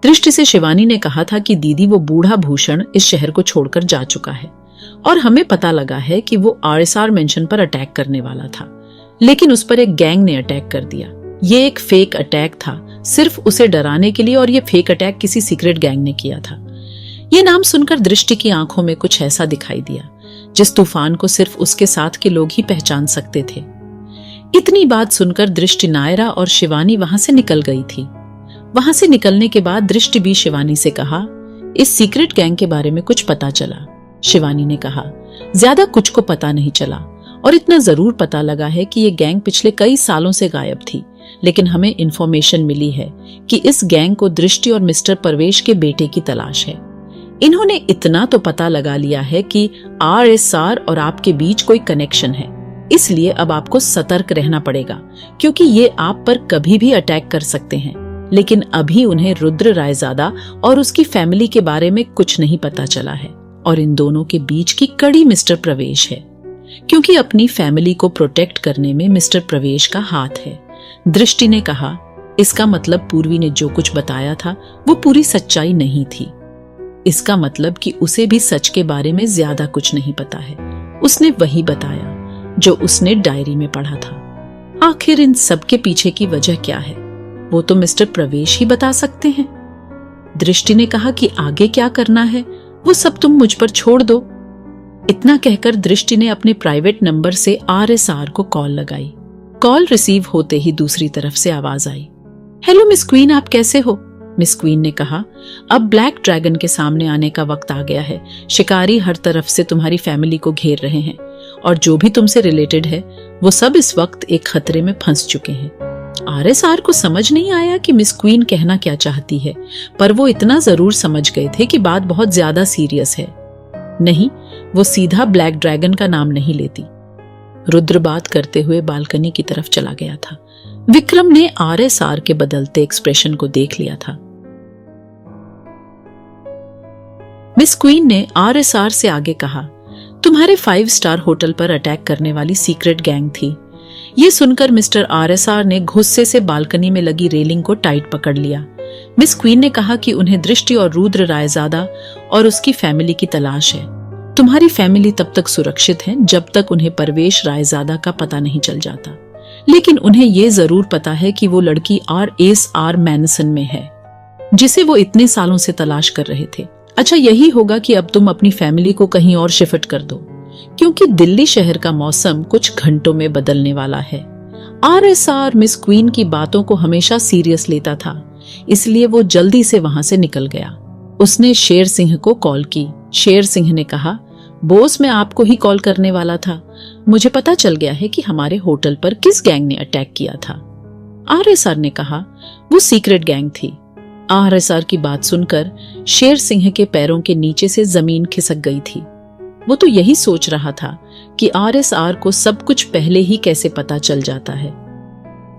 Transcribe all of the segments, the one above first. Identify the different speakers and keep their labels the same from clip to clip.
Speaker 1: दृष्टि से शिवानी ने कहा था कि दीदी वो बूढ़ा भूषण इस शहर को छोड़कर जा चुका है और हमें पता लगा है कि वो RSR मेंशन पर अटैक करने वाला था, लेकिन उस पर एक गैंग ने अटैक कर दिया। ये एक फेक अटैक था, सिर्फ उसे डराने के लिए, और ये फेक अटैक किसी सीक्रेट गैंग ने किया था। ये नाम सुनकर दृष्टि की आंखों में कुछ ऐसा दिखाई दिया जिस तूफान को सिर्फ उसके साथ के लोग ही पहचान सकते थे। इतनी बात सुनकर दृष्टि, नायरा और शिवानी वहां से निकल गई थी। वहां से निकलने के बाद दृष्टि भी शिवानी से कहा, इस सीक्रेट गैंग के बारे में कुछ पता चला? शिवानी ने कहा, ज्यादा कुछ को पता नहीं चला, और इतना जरूर पता लगा है कि ये गैंग पिछले कई सालों से गायब थी, लेकिन हमें इंफॉर्मेशन मिली है कि इस गैंग को दृष्टि और मिस्टर परवेश के बेटे की तलाश है। इन्होंने इतना तो पता लगा लिया है कि RSR और आपके बीच कोई कनेक्शन है, इसलिए अब आपको सतर्क रहना पड़ेगा, क्योंकि ये आप पर कभी भी अटैक कर सकते हैं। लेकिन अभी उन्हें रुद्र रायजादा और उसकी फैमिली के बारे में कुछ नहीं पता चला है, और इन दोनों के बीच की कड़ी मिस्टर प्रवेश है, क्योंकि अपनी फैमिली को प्रोटेक्ट करने में मिस्टर प्रवेश का हाथ है। दृष्टि ने कहा, इसका मतलब पूर्वी ने जो कुछ बताया था वो पूरी सच्चाई नहीं थी। इसका मतलब कि उसे भी सच के बारे में ज्यादा कुछ नहीं पता है। उसने वही बताया जो उसने डायरी में पढ़ा था। आखिर इन सब के पीछे की वजह क्या है, वो तो मिस्टर प्रवेश ही बता सकते हैं। दृष्टि ने कहा कि आगे क्या करना है वो सब तुम मुझ पर छोड़ दो। इतना कहकर दृष्टि ने अपने प्राइवेट नंबर से RSR को कॉल लगाई। कॉल रिसीव होते ही दूसरी तरफ से आवाज आई, हेलो मिस क्वीन, आप कैसे हो? मिस क्वीन ने कहा, अब ब्लैक ड्रैगन के सामने आने का वक्त आ गया है। शिकारी हर तरफ से तुम्हारी फैमिली को घेर रहे हैं, और जो भी तुमसे रिलेटेड है वो सब इस वक्त एक खतरे में फंस चुके हैं। RSR को समझ नहीं आया कि मिस क्वीन कहना क्या चाहती है, पर वो इतना जरूर समझ गए थे कि बात बहुत ज्यादा सीरियस है। नहीं, वो सीधा ब्लैक ड्रैगन का नाम नहीं लेती। रुद्र बात करते हुए बालकनी की तरफ चला गया था। विक्रम ने RSR के बदलते एक्सप्रेशन को देख लिया था। मिस क्वीन ने RSR से आगे कहा, तुम्हारे 5 स्टार होटल पर अटैक करने वाली सीक्रेट गैंग थी। ये सुनकर मिस्टर RSR ने गुस्से से बालकनी में लगी रेलिंग को टाइट पकड़ लिया। मिस क्वीन ने कहा कि उन्हें दृष्टि और रुद्र रायजादा और उसकी फैमिली की तलाश है। तुम्हारी फैमिली तब तक सुरक्षित है जब तक उन्हें परवेश रायजादा का पता नहीं चल जाता, लेकिन उन्हें ये जरूर पता है कि वो लड़की RSR मैनसन में है, जिसे वो इतने सालों से तलाश कर रहे थे। अच्छा, यही होगा कि अब तुम अपनी फैमिली को कहीं और शिफ्ट कर दो, क्योंकि दिल्ली शहर का मौसम कुछ घंटों में बदलने वाला है। RSR मिस क्वीन की बातों को हमेशा सीरियस लेता था, इसलिए वो जल्दी से वहां से निकल गया। उसने शेर सिंह को कॉल की। शेर सिंह ने कहा, बॉस, मैं आपको ही कॉल करने वाला था। मुझे पता चल गया है कि हमारे होटल पर किस गैंग ने अटैक किया था। RSR ने कहा, वो सीक्रेट गैंग थी। RSR की बात सुनकर शेर सिंह के पैरों के नीचे से जमीन खिसक गई थी। वो तो यही सोच रहा था कि RSR को सब कुछ पहले ही कैसे पता चल जाता है।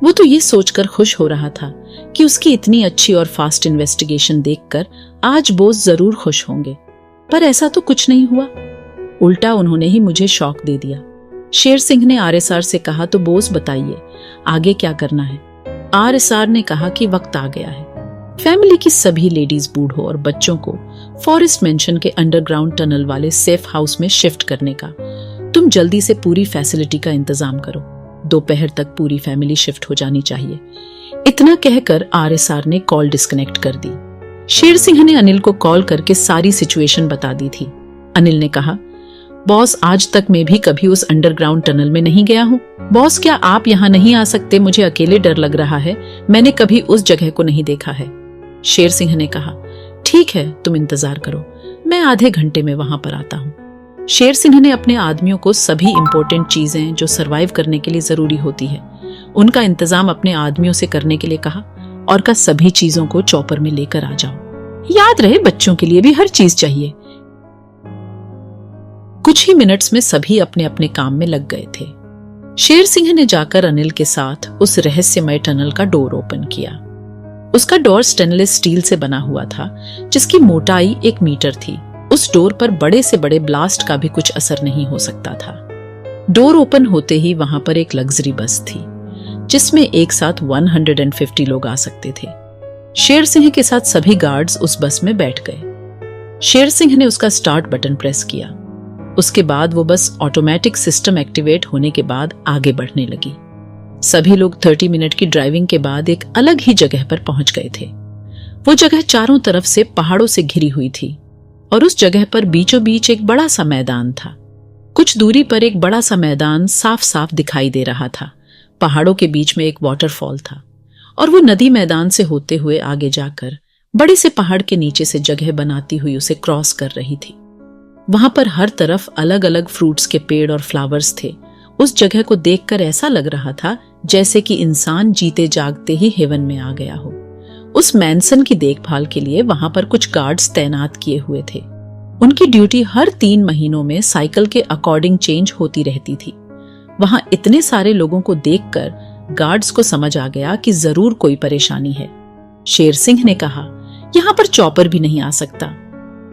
Speaker 1: वो तो ये सोचकर खुश हो रहा था कि उसकी इतनी अच्छी और फास्ट इन्वेस्टिगेशन देखकर आज बॉस जरूर खुश होंगे, पर ऐसा तो कुछ नहीं हुआ। उल्टा उन्होंने ही मुझे शॉक दे दिया। शेर सिंह ने RSR से कहा, तो बॉस बताइए आगे क्या करना है? RSR ने कहा कि वक्त आ गया है फैमिली की सभी लेडीज, बूढ़ों और बच्चों को फॉरेस्ट मेंशन के अंडरग्राउंड टनल वाले सेफ हाउस में शिफ्ट करने का। तुम जल्दी से पूरी फैसिलिटी का इंतजाम करो। दोपहर तक पूरी फैमिली शिफ्ट हो जानी चाहिए। इतना कहकर RSR ने कॉल डिस्कनेक्ट कर दी। शेर सिंह ने अनिल को कॉल करके सारी सिचुएशन बता दी थी। अनिल ने कहा, बॉस, आज तक मैं भी कभी उस अंडरग्राउंड टनल में नहीं गया हूँ। बॉस, क्या आप यहाँ नहीं आ सकते? मुझे अकेले डर लग रहा है, मैंने कभी उस जगह को नहीं देखा है। शेर सिंह ने कहा, ठीक है, तुम इंतजार करो, मैं आधे घंटे में वहां पर आता हूँ। शेर सिंह ने अपने आदमियों को सभी इंपॉर्टेंट चीजें जो सरवाइव करने के लिए जरूरी होती है उनका इंतजाम अपने आदमियों से करने के लिए कहा, और का सभी चीजों को चॉपर में लेकर आ जाओ। याद रहे, बच्चों के लिए भी हर चीज चाहिए। कुछ ही मिनट्स में सभी अपने अपने काम में लग गए थे। शेर सिंह ने जाकर अनिल के साथ उस रहस्यमय टनल का डोर ओपन किया। उसका डोर स्टेनलेस स्टील से बना हुआ था, जिसकी मोटाई 1 मीटर थी। उस डोर पर बड़े से बड़े ब्लास्ट का भी कुछ असर नहीं हो सकता था। डोर ओपन होते ही वहां पर एक लग्जरी बस थी, जिसमें एक साथ 150 लोग आ सकते थे। शेर सिंह के साथ सभी गार्ड्स उस बस में बैठ गए। शेर सिंह ने उसका स्टार्ट बटन प्रेस किया। उसके बाद वो बस ऑटोमेटिक सिस्टम एक्टिवेट होने के बाद आगे बढ़ने लगी। सभी लोग 30 मिनट की ड्राइविंग के बाद एक अलग ही जगह पर पहुंच गए थे। वो जगह चारों तरफ से पहाड़ों से घिरी हुई थी और उस जगह पर बीचों बीच एक बड़ा सा मैदान था। कुछ दूरी पर एक बड़ा सा मैदान साफ साफ दिखाई दे रहा था। पहाड़ों के बीच में एक वाटरफॉल था और वो नदी मैदान से होते हुए आगे जाकर बड़े से पहाड़ के नीचे से जगह बनाती हुई उसे क्रॉस कर रही थी। वहां पर हर तरफ अलग अलग फ्रूट्स के पेड़ और फ्लावर्स थे। उस जगह को देखकर ऐसा लग रहा था जैसे कि इंसान जीते जागते ही हेवन में आ गया हो। उस मैंसन की देखभाल के लिए वहां पर कुछ गार्ड्स तैनात किए हुए थे। उनकी ड्यूटी हर 3 महीनों में साइकिल के अकॉर्डिंग चेंज होती रहती थी। वहां इतने सारे लोगों को देखकर गार्ड्स को समझ आ गया कि जरूर कोई परेशानी है। शेर सिंह ने कहा, यहाँ पर चॉपर भी नहीं आ सकता।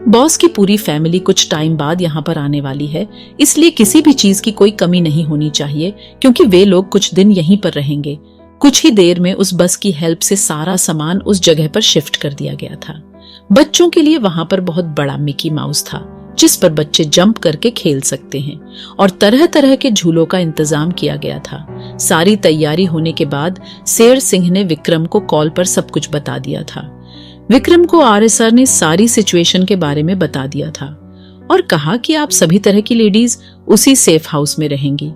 Speaker 1: बॉस की पूरी फैमिली कुछ टाइम बाद यहाँ पर आने वाली है, इसलिए किसी भी चीज की कोई कमी नहीं होनी चाहिए क्योंकि वे लोग कुछ दिन यहीं पर रहेंगे। कुछ ही देर में उस बस की हेल्प से सारा सामान उस जगह पर शिफ्ट कर दिया गया था। बच्चों के लिए वहां पर बहुत बड़ा मिकी माउस था जिस पर बच्चे जंप करके खेल सकते हैं और तरह तरह के झूलों का इंतजाम किया गया था। सारी तैयारी होने के बाद शेर सिंह ने विक्रम को कॉल पर सब कुछ बता दिया था। विक्रम को आरएसआर ने सारी सिचुएशन के बारे में बता दिया था और कहा कि आप सभी तरह की लेडीज उसी सेफ हाउस में रहेंगी।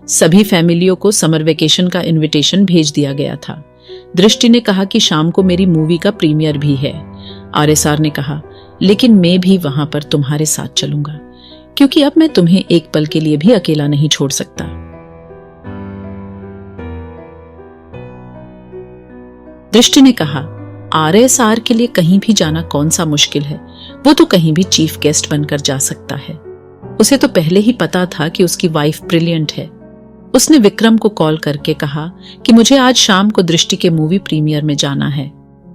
Speaker 1: सभी फैमिलियों को समर वेकेशन का इनविटेशन भेज दिया गया था। दृष्टि ने कहा कि शाम को मेरी मूवी का प्रीमियर भी है। आरएसआर ने कहा, लेकिन मैं भी वहां पर तुम्हारे साथ चलूंगा क्योंकि अब मैं तुम्हें एक पल के लिए भी अकेला नहीं छोड़ सकता। दृष्टि ने कहा, आरएसआर के लिए कहीं भी जाना कौन सा मुश्किल है, वो तो कहीं भी चीफ गेस्ट बनकर जा सकता है। उसे तो पहले ही पता था कि उसकी वाइफ ब्रिलियंट है। उसने विक्रम को कॉल करके कहा कि मुझे आज शाम को दृष्टि के मूवी प्रीमियर में जाना है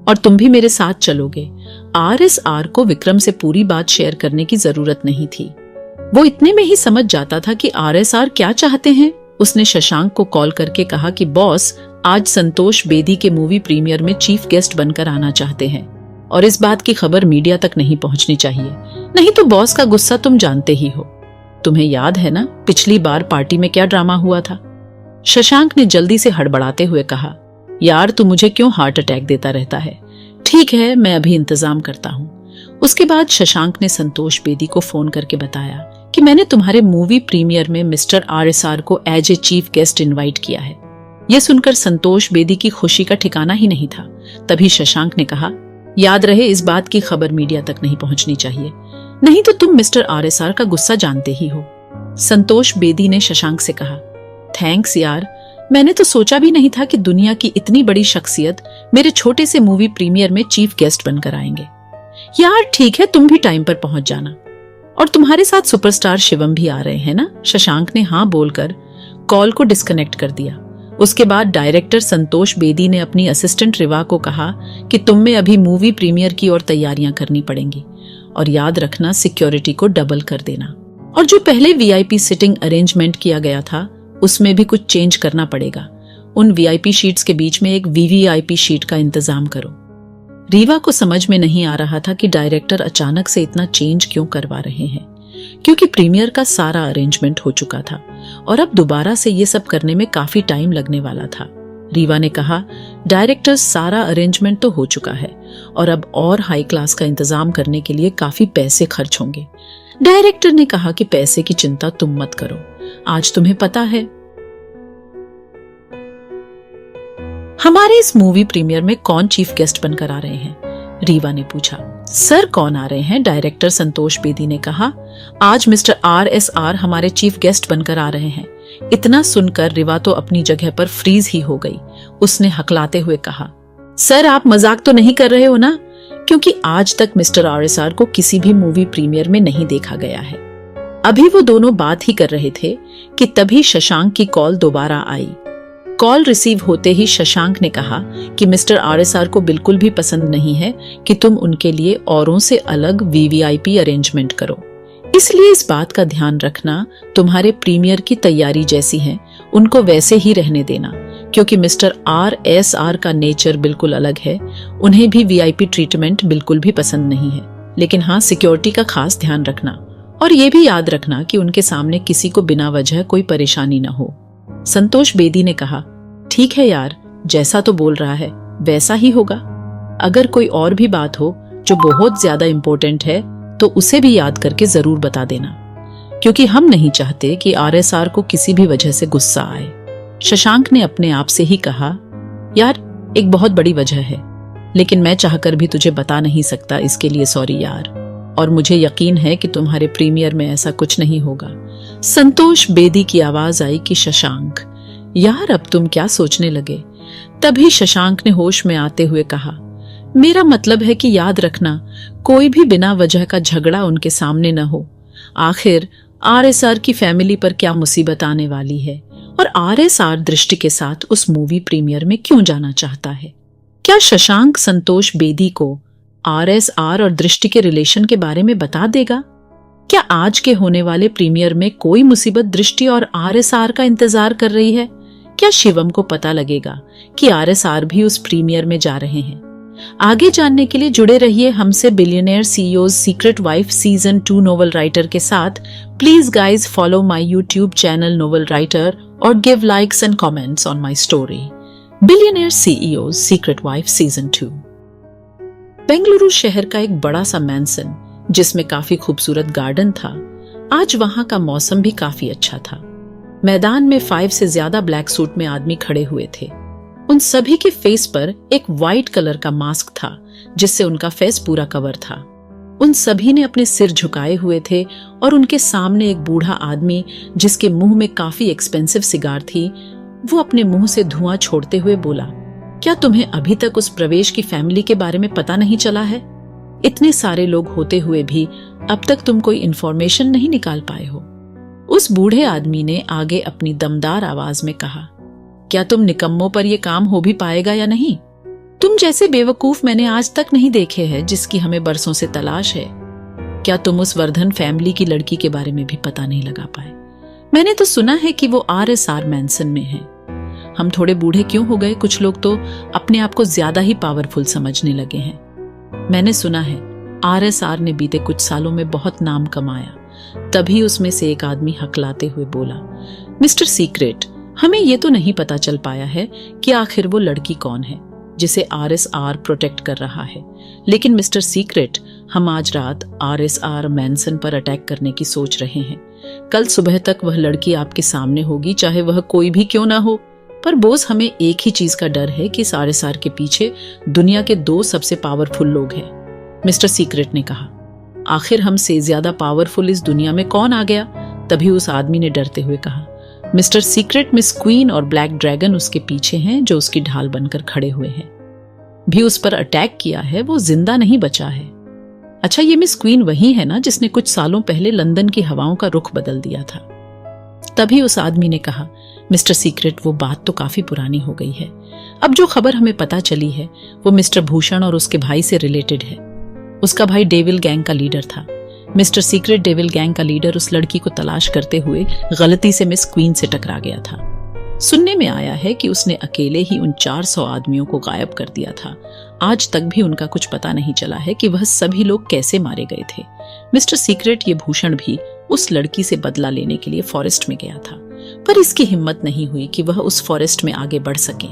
Speaker 1: और तुम भी मेरे साथ चलोगे। आरएसआर को विक्रम से पूरी बात शेयर करने की जरूरत नहीं थी। वो इतने में ही समझ जाता था कि आरएसआर क्या चाहते हैं। उसने शशांक को कॉल करके कहा कि बॉस आज संतोष बेदी के मूवी प्रीमियर में चीफ गेस्ट बनकर आना चाहते हैं और इस बात की खबर मीडिया तक नहीं पहुंचनी चाहिए, नहीं तो बॉस का गुस्सा तुम जानते ही हो। तुम्हें याद है ना पिछली बार पार्टी में क्या ड्रामा हुआ था? शशांक ने जल्दी से हड़बड़ाते हुए कहा, यार तू मुझे क्यों हार्ट अटैक देता रहता है? ठीक है, मैं अभी इंतजाम करता हूँ। उसके बाद शशांक ने संतोष बेदी को फोन करके बताया कि मैंने तुम्हारे मूवी प्रीमियर में मिस्टर आरएसआर को as a chief guest invite किया है। यह सुनकर संतोष बेदी की खुशी का ठिकाना ही नहीं था। तभी शशांक ने कहा, याद रहे इस बात की खबर मीडिया तक नहीं पहुंचनी चाहिए, नहीं तो तुम मिस्टर आरएसआर का गुस्सा जानते ही हो। संतोष बेदी ने शशांक से कहा, थैंक्स यार, मैंने तो सोचा भी नहीं था कि दुनिया की इतनी बड़ी शख्सियत मेरे छोटे से मूवी प्रीमियर में चीफ गेस्ट बनकर आएंगे। यार ठीक है, तुम भी टाइम पर पहुंच जाना और तुम्हारे साथ सुपरस्टार शिवम भी आ रहे हैं ना? शशांक ने हाँ बोलकर कॉल को डिस्कनेक्ट कर दिया। उसके बाद डायरेक्टर संतोष बेदी ने अपनी असिस्टेंट रिवा को कहा कि तुम में अभी मूवी प्रीमियर की और तैयारियां करनी पड़ेंगी और याद रखना सिक्योरिटी को डबल कर देना और जो पहले वीआईपी सिटिंग अरेंजमेंट किया गया था उसमें भी कुछ चेंज करना पड़ेगा। उन वीआईपी शीट्स के बीच में एक वीवीआईपी शीट का इंतजाम करो। रीवा को समझ में नहीं आ रहा था कि डायरेक्टर अचानक से इतना चेंज क्यों करवा रहे हैं, क्योंकि प्रीमियर का सारा अरेंजमेंट हो चुका था और अब दोबारा से ये सब करने में काफी टाइम लगने वाला था। रीवा ने कहा, डायरेक्टर सारा अरेंजमेंट तो हो चुका है और अब और हाई क्लास का इंतजाम करने के लिए काफी पैसे खर्च होंगे। डायरेक्टर ने कहा कि पैसे की चिंता तुम मत करो, आज तुम्हें पता है हमारे इस मूवी प्रीमियर में कौन चीफ गेस्ट बनकर आ रहे हैं? रीवा ने पूछा। सर कौन आ रहे हैं? डायरेक्टर संतोष बेदी ने कहा, आज मिस्टर आरएसआर हमारे चीफ गेस्ट बनकर आ रहे हैं। इतना सुनकर रीवा तो अपनी जगह पर फ्रीज ही हो गई। उसने हकलाते हुए कहा, सर आप मजाक तो नहीं कर रहे हो ना? क्योंकि आज तक मिस्टर आरएसआर को किसी भी मूवी प्रीमियर में नहीं देखा गया है। अभी वो दोनों बात ही कर रहे थे कि तभी शशांक की कॉल दोबारा आई। कॉल रिसीव होते ही शशांक ने कहा कि मिस्टर आरएसआर को बिल्कुल भी पसंद नहीं है कि तुम उनके लिए औरों से अलग वीवीआईपी अरेंजमेंट करो, इसलिए इस बात का ध्यान रखना तुम्हारे प्रीमियर की तैयारी जैसी है उनको वैसे ही रहने देना, क्योंकि मिस्टर RSR का नेचर बिल्कुल अलग है। उन्हें भी VIP ट्रीटमेंट बिल्कुल भी पसंद नहीं है, लेकिन हाँ, सिक्योरिटी का खास ध्यान रखना और ये भी याद रखना कि उनके सामने किसी को बिना वजह कोई परेशानी न हो। संतोष बेदी ने कहा, ठीक है यार, जैसा तो बोल रहा है वैसा ही होगा। अगर कोई और भी बात हो जो बहुत ज्यादा इंपॉर्टेंट है तो उसे भी याद करके जरूर बता देना, क्योंकि हम नहीं चाहते कि RSR को किसी भी वजह से गुस्सा आए। शशांक ने अपने आप से ही कहा, यार एक बहुत बड़ी वजह है, लेकिन मैं चाहकर भी तुझे बता नहीं सकता, इसके लिए सॉरी यार, और मुझे यकीन है कि तुम्हारे प्रीमियर में ऐसा कुछ नहीं होगा। संतोष बेदी की आवाज आई कि शशांक, यार अब तुम क्या सोचने लगे? तभी शशांक ने होश में आते हुए कहा, मेरा मतलब है कि याद रखना, कोई भी बिना वजह का झगड़ा उनके सामने न हो। आखिर RSR की फैमिली पर क्या मुसीबत आने वाली है, और RSR दृष्टि के साथ उस मूवी प्रीमियर में क्यों जाना चाहता है? क्या शशांक संतोष बेदी को RSR और दृष्टि के रिलेशन के बारे में बता देगा? क्या आज के होने वाले प्रीमियर में कोई मुसीबत दृष्टि और RSR का इंतजार कर रही है? क्या शिवम को पता लगेगा कि RSR भी उस प्रीमियर में जा रहे हैं? आगे जानने के लिए जुड़े रहिए हमसे billionaire CEO's secret wife season 2 novel writer के साथ। Please guys follow my YouTube channel novel writer और give likes and comments on my story billionaire CEO's secret wife season 2। Bengaluru शहर का एक बड़ा सा मैंसन जिसमें काफी खूबसूरत गार्डन था, आज वहां का मौसम भी काफी अच्छा था। मैदान में 5 से ज्यादा ब्लैक सूट में आदमी खड़े हुए थे। उन सभी के फेस पर एक वाइट कलर का मास्क था जिससे उनका फेस पूरा कवर था। उन सभी ने अपने सिर झुकाए हुए थे और उनके सामने एक बूढ़ा आदमी जिसके मुंह में काफी एक्सपेंसिव सिगार थी, वो अपने मुंह से धुआं छोड़ते हुए बोला, क्या तुम्हें अभी तक उस प्रवेश की फैमिली के बारे में पता नहीं चला है? इतने सारे लोग होते हुए भी अब तक तुम कोई इंफॉर्मेशन नहीं निकाल पाए हो। उस बूढ़े आदमी ने आगे अपनी दमदार आवाज में कहा, क्या तुम निकम्मों पर यह काम हो भी पाएगा या नहीं? तुम जैसे बेवकूफ मैंने आज तक नहीं देखे हैं जिसकी हमें बरसों से तलाश है। क्या तुम उस वर्धन फैमिली की लड़की के बारे में भी पता नहीं लगा पाए? मैंने तो सुना है कि वो RSR मैंसन में है। हम थोड़े बूढ़े क्यों हो गए? कुछ लोग तो अपने आप को ज्यादा ही पावरफुल समझने लगे हैं। मैंने सुना है RSR ने बीते कुछ सालों में बहुत नाम कमाया। तभी उसमें से एक आदमी हकलाते हुए बोला, मिस्टर सीक्रेट, हमें ये तो नहीं पता चल पाया है कि आखिर वो लड़की कौन है जिसे RSR प्रोटेक्ट कर रहा है, लेकिन मिस्टर सीक्रेट, हम आज रात RSR मैंसन पर अटैक करने की सोच रहे हैं। कल सुबह तक वह लड़की आपके सामने होगी, चाहे वह कोई भी क्यों ना हो। पर बोस, हमें एक ही चीज का डर है कि इस RSR के पीछे दुनिया के 2 सबसे पावरफुल लोग हैं। मिस्टर सीक्रेट ने कहा, आखिर हमसे ज्यादा पावरफुल इस दुनिया में कौन आ गया? तभी उस आदमी ने डरते हुए कहा, मिस्टर सीक्रेट, मिस क्वीन और ब्लैक ड्रैगन उसके पीछे हैं जो उसकी ढाल बनकर खड़े हुए हैं। भी उस पर अटैक किया है, वो जिंदा नहीं बचा है। अच्छा, ये मिस क्वीन वही है ना जिसने कुछ सालों पहले लंदन की हवाओं का रुख बदल दिया था? तभी उस आदमी ने कहा, मिस्टर सीक्रेट, वो बात तो काफी पुरानी हो गई है। अब जो खबर हमें पता चली है वो मिस्टर भूषण और उसके भाई से रिलेटेड है। उसका भाई डेविल गैंग का लीडर था। मिस्टर सीक्रेट डेविल गैंग का लीडर उस लड़की को तलाश करते हुए गलती से मिस क्वीन से टकरा गया था। सुनने में आया है कि उसने अकेले ही उन 400 आदमियों को गायब कर दिया था। आज तक भी उनका कुछ पता नहीं चला है कि वह सभी लोग कैसे मारे गए थे। मिस्टर सीक्रेट, ये भूषण भी उस लड़की से बदला लेने के लिए फॉरेस्ट में गया था, पर इसकी हिम्मत नहीं हुई कि वह उस फॉरेस्ट में आगे बढ़ सके।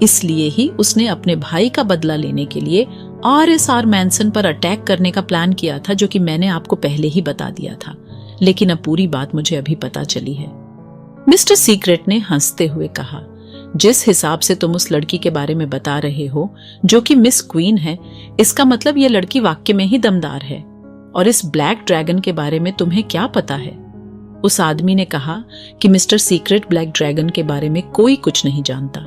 Speaker 1: इसलिए ही उसने अपने भाई का बदला लेने के लिए RSR मैंसन पर अटैक करने का प्लान किया था, जो कि मैंने आपको पहले ही बता दिया था, लेकिन अब पूरी बात मुझे अभी पता चली है। मिस्टर सीक्रेट ने हंसते हुए कहा, जिस हिसाब से तुम उस लड़की के बारे में बता रहे हो जो कि मिस क्वीन है, इसका मतलब यह लड़की वाकई में ही दमदार है। और इस ब्लैक ड्रैगन के बारे में तुम्हें क्या पता है? उस आदमी ने कहा कि मिस्टर सीक्रेट ब्लैक ड्रैगन के बारे में कोई कुछ नहीं जानता।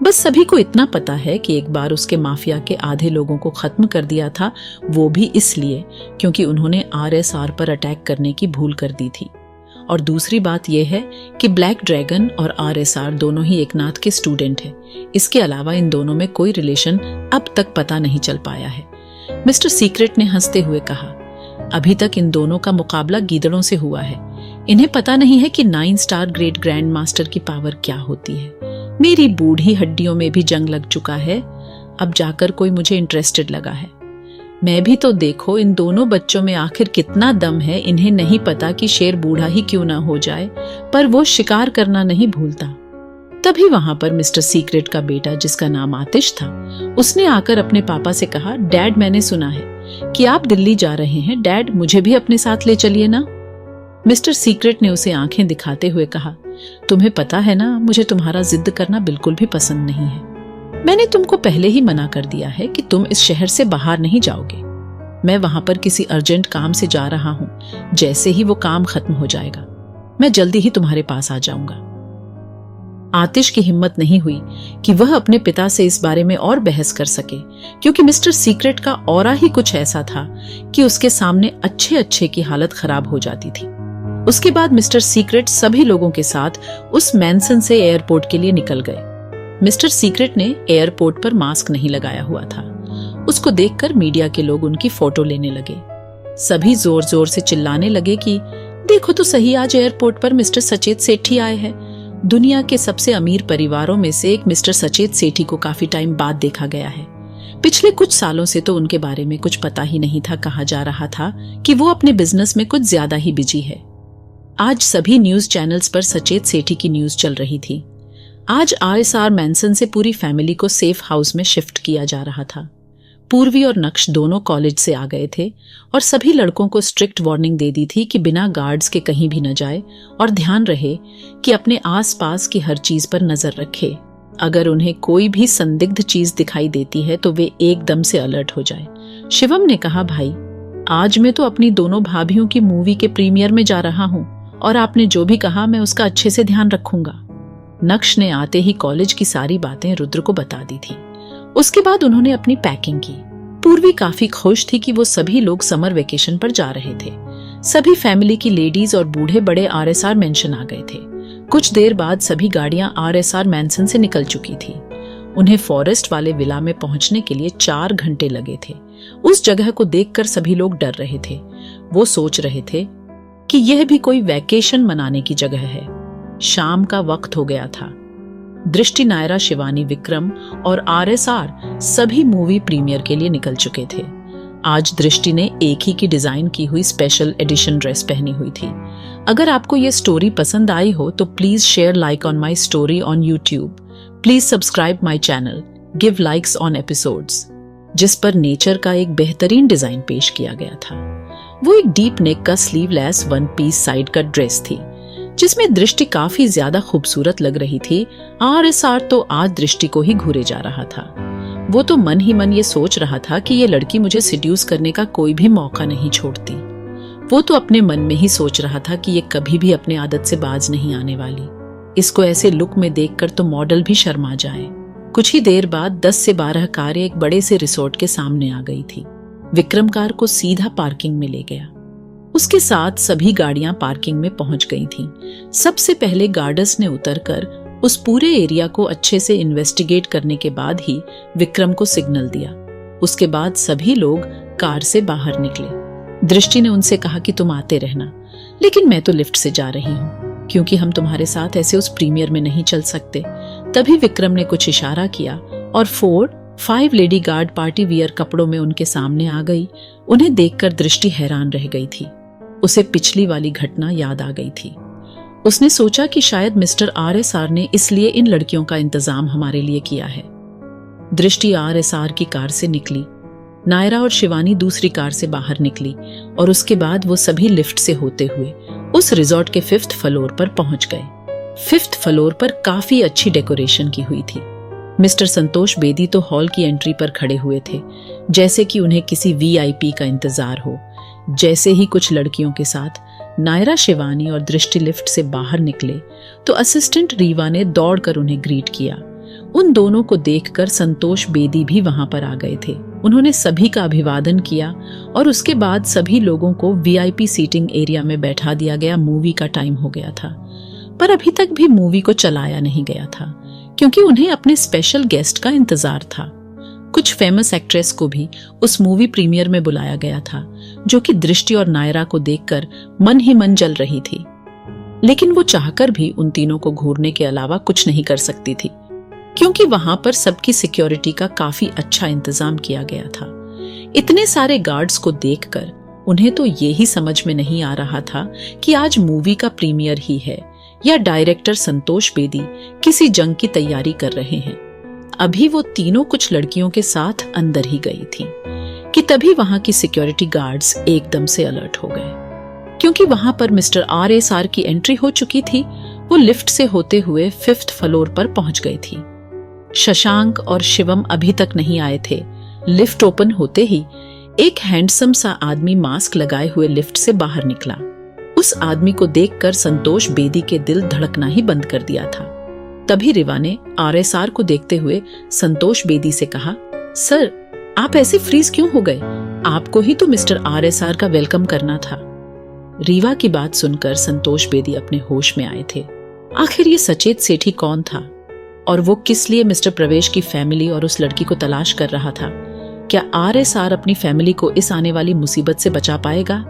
Speaker 1: बस सभी को इतना पता है कि एक बार उसके माफिया के आधे लोगों को खत्म कर दिया था, वो भी इसलिए क्योंकि उन्होंने RSR पर अटैक करने की भूल कर दी थी। और दूसरी बात यह है कि ब्लैक ड्रैगन और RSR दोनों ही एक नाथ के स्टूडेंट हैं। इसके अलावा इन दोनों में कोई रिलेशन अब तक पता नहीं चल पाया है। मिस्टर सीक्रेट ने हंसते हुए कहा, अभी तक इन दोनों का मुकाबला गीदड़ों से हुआ है। इन्हें पता नहीं है कि 9 स्टार ग्रेट ग्रैंड मास्टर की पावर क्या होती है। मेरी बूढ़ी हड्डियों में भी जंग लग चुका है, अब जाकर कोई मुझे इंटरेस्टेड लगा है। मैं भी तो देखो इन दोनों बच्चों में आखिर कितना दम है। इन्हें नहीं पता कि शेर बूढ़ा ही क्यों ना हो जाए, पर वो शिकार करना नहीं भूलता। तभी वहां पर मिस्टर सीक्रेट का बेटा, जिसका नाम आतिश था, उसने आकर अपने पापा से कहा, डैड मैंने सुना है कि आप दिल्ली जा रहे हैं, डैड मुझे भी अपने साथ ले चलिए ना। मिस्टर सीक्रेट ने उसे आंखें दिखाते हुए कहा, तुम्हें पता है ना, मुझे तुम्हारा जिद करना बिल्कुल भी पसंद नहीं है। मैंने तुमको पहले ही मना कर दिया है कि तुम इस शहर से बाहर नहीं जाओगे। मैं वहां पर किसी अर्जेंट काम से जा रहा हूं। जैसे ही वो काम खत्म हो जाएगा, मैं जल्दी ही तुम्हारे पास आ जाऊंगा। आतिश की हिम्मत नहीं हुई कि वह अपने पिता से इस बारे में और बहस कर सके, क्योंकि मिस्टर सीक्रेट का ऑरा ही कुछ ऐसा था कि उसके सामने अच्छे अच्छे की हालत खराब हो जाती थी। उसके बाद मिस्टर सीक्रेट सभी लोगों के साथ उस मैंसन से एयरपोर्ट के लिए निकल गए। मिस्टर सीक्रेट ने एयरपोर्ट पर मास्क नहीं लगाया हुआ था। उसको देखकर मीडिया के लोग उनकी फोटो लेने लगे। सभी जोर जोर से चिल्लाने लगे कि देखो तो सही, आज एयरपोर्ट पर मिस्टर सचेत सेठी आए हैं। दुनिया के सबसे अमीर परिवारों में से एक मिस्टर सचेत सेठी को काफी टाइम बाद देखा गया है। पिछले कुछ सालों से तो उनके बारे में कुछ पता ही नहीं था। कहा जा रहा था कि वो अपने बिजनेस में कुछ ज्यादा ही बिजी है। आज सभी न्यूज चैनल्स पर सचेत सेठी की न्यूज चल रही थी। आज RSR मैंसन से पूरी फैमिली को सेफ हाउस में शिफ्ट किया जा रहा था। पूर्वी और नक्श दोनों कॉलेज से आ गए थे और सभी लड़कों को स्ट्रिक्ट वार्निंग दे दी थी कि बिना गार्ड्स के कहीं भी न जाए और ध्यान रहे कि अपने आसपास की हर चीज पर नजर रखे। अगर उन्हें कोई भी संदिग्ध चीज दिखाई देती है तो वे एकदम से अलर्ट हो जाए। शिवम ने कहा, भाई आज मैं तो अपनी दोनों भाभियों की मूवी के प्रीमियर में जा रहा हूँ और आपने जो भी कहा मैं उसका अच्छे से ध्यान रखूंगा। नक्श ने आते ही कॉलेज की सारी बातें रुद्र को बता दी थी। उसके बाद उन्होंने अपनी पैकिंग की। पूर्वी काफी खुश थी कि वो सभी लोग समर वेकेशन पर जा रहे थे। सभी फैमिली की लेडीज और बूढ़े बड़े RSR मैंशन आ गए थे। कुछ देर बाद सभी गाड़ियां RSR मैंसन से निकल चुकी थी। उन्हें फॉरेस्ट वाले विला में पहुंचने के लिए 4 घंटे लगे थे। उस जगह को देखकर सभी लोग डर रहे थे। वो सोच रहे थे कि यह भी कोई वैकेशन मनाने की जगह है। शाम का वक्त हो गया था। दृष्टि, नायरा, शिवानी, विक्रम और RSR सभी मूवी प्रीमियर के लिए निकल चुके थे। आज दृष्टि ने एक ही की डिजाइन की हुई स्पेशल एडिशन ड्रेस पहनी हुई थी। अगर आपको ये स्टोरी पसंद आई हो तो please share like on my story on YouTube. Please subscribe my channel, give likes on episodes, जिस पर नेचर का एक बेहतरीन डिजाइन पेश किया गया था। वो एक डीप नेक का sleeveless 1 piece side cut dress थी, जिसमें दृष्टि काफी ज्यादा खूबसूरत लग रही थी। RSR तो आज दृष्टि को ही घूरे जा रहा था। वो तो मन ही मन ये सोच रहा था कि ये लड़की मुझे सिड्यूस करने का कोई भी मौका नहीं छोड़ती। वो तो अपने मन में ही सोच रहा था कि ये कभी भी अपने आदत से बाज नहीं आने वाली। इसको ऐसे लुक में देखकर तो मॉडल भी शर्मा जाए। कुछ ही देर बाद 10 से 12 कारें एक बड़े से रिसोर्ट के सामने आ गई थी। विक्रम कार को सीधा पार्किंग में ले गया। उसके साथ सभी गाड़ियां पार्किंग में पहुंच गई थीं। सबसे पहले गार्डस ने उतरकर उस पूरे एरिया को अच्छे से इन्वेस्टिगेट करने के बाद ही विक्रम को सिग्नल दिया। उसके बाद सभी लोग कार से बाहर निकले। दृष्टि ने उनसे कहा कि तुम आते रहना, लेकिन मैं तो लिफ्ट से जा रही हूँ क्योंकि हम तुम्हारे साथ ऐसे उस प्रीमियर में नहीं चल सकते। तभी विक्रम ने कुछ इशारा किया और 4-5 लेडी गार्ड पार्टी वियर कपड़ों में उनके सामने आ गई। उन्हें देखकर दृष्टि हैरान रह गई थी। उसे पिछली वाली घटना याद आ गई थी। उसने सोचा कि शायद मिस्टर RSR ने इसलिए इन लड़कियों का इंतजाम हमारे लिए किया है। दृष्टि RSR की कार से निकली। नायरा और शिवानी दूसरी कार से बाहर निकली और उसके बाद वो सभी लिफ्ट से होते हुए उस रिजॉर्ट के 5th फ्लोर पर पहुंच गए। 5th फ्लोर पर काफी अच्छी डेकोरेशन की हुई थी। मिस्टर संतोष बेदी तो हॉल की एंट्री पर खड़े हुए थे, जैसे कि उन्हें किसी VIP का इंतजार हो। जैसे ही कुछ लड़कियों के साथ नायरा, शिवानी और दृष्टि लिफ्ट से बाहर निकले तो असिस्टेंट रीवा ने दौड़कर उन्हें ग्रीट किया। उन दोनों को देखकर संतोष बेदी भी वहां पर आ गए थे। उन्होंने सभी का अभिवादन किया और उसके बाद सभी लोगों को VIP सीटिंग एरिया में बैठा दिया गया। मूवी का टाइम हो गया था, पर अभी तक भी मूवी को चलाया नहीं गया था क्योंकि उन्हें अपने स्पेशल गेस्ट का इंतजार था। कुछ फेमस एक्ट्रेस को भी उस मूवी प्रीमियर में बुलाया गया था, जो कि दृष्टि और नायरा को देखकर मन ही मन जल रही थी। लेकिन वो चाहकर भी उन तीनों को घूरने के अलावा कुछ नहीं कर सकती थी क्योंकि वहां पर सबकी सिक्योरिटी का काफी अच्छा इंतजाम किया गया था। इतने सारे गार्ड्स को देखकर उन्हें तो ये ही समझ में नहीं आ रहा था कि आज मूवी का प्रीमियर ही है या डायरेक्टर संतोष बेदी किसी जंग की तैयारी कर रहे हैं। अभी वो तीनों कुछ लड़कियों के साथ अंदर ही गई थी कि तभी वहां की सिक्योरिटी गार्ड्स एकदम से अलर्ट हो गए, क्योंकि वहां पर मिस्टर RSR की एंट्री हो चुकी थी। वो लिफ्ट से होते हुए 5th फ्लोर पर पहुंच गई थी। शशांक और शिवम अभी तक नहीं आए थे। लिफ्ट ओपन होते ही एक हैंडसम सा आदमी मास्क लगाए हुए लिफ्ट से बाहर निकला। उस आदमी को देखकर संतोष बेदी के दिल धड़कना ही बंद कर दिया था। तभी रिवा ने RSR को देखते हुए संतोष बेदी से कहा, सर आप ऐसे फ्रीज क्यों हो गए? आपको ही तो मिस्टर RSR का वेलकम करना था। रीवा की बात सुनकर संतोष बेदी अपने होश में आए थे। आखिर ये सचेत सेठी कौन था और वो किस लिए मिस्टर प्रवेश की फैमिली और उस लड़की को तलाश कर रहा था? क्या RSR अपनी फैमिली को इस आने वाली मुसीबत से बचा पाएगा?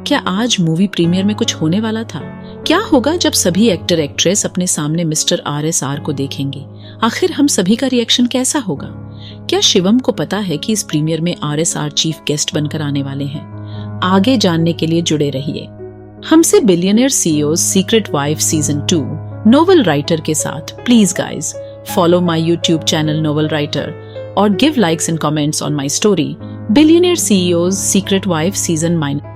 Speaker 1: क्या आज मूवी प्रीमियर में कुछ होने वाला था? क्या होगा जब सभी एक्टर एक्ट्रेस अपने सामने मिस्टर RSR को देखेंगे? आखिर हम सभी का रिएक्शन कैसा होगा? क्या शिवम को पता है कि इस प्रीमियर में RSR चीफ गेस्ट बनकर आने वाले हैं? आगे जानने के लिए जुड़े रहिए हमसे billionaire CEO secret wife season 2 novel writer के साथ। Please guys follow my YouTube channel novel writer और give likes and comments on my story Billionaire CEO's Secret Wife Season 9।